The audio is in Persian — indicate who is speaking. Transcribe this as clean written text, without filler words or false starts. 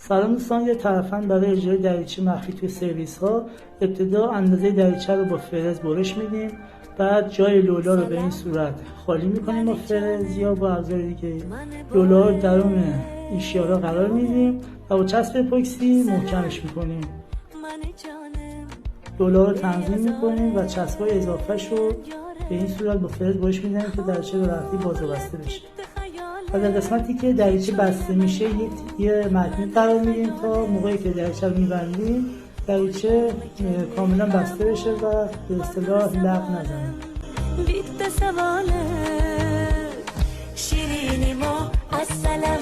Speaker 1: سلام دوستان، یه ترفند برای اجرای دریچه مخفی توی سرویس ها. ابتدا اندازه دریچه رو با فرز برش میدیم، بعد جای لولا رو به این صورت خالی میکنیم با فرز یا با ابزار دیگه. لولا رو درون این شیارا قرار میدیم و با چسب اپوکسی محکمش میکنیم. لولا رو تنظیم میکنیم و چسبای اضافهش رو به این صورت با فرز برش میدیم که دریچه به راحتی باز و بسته بشه. و در قسمتی که دریچه بسته میشه یه متنی قرار میدیم تا موقعی که دریچه رو میبندیم دریچه کاملا بسته بشه و به اصطلاح لق نزنه.
Speaker 2: بیت سواله شیرینی ما السلام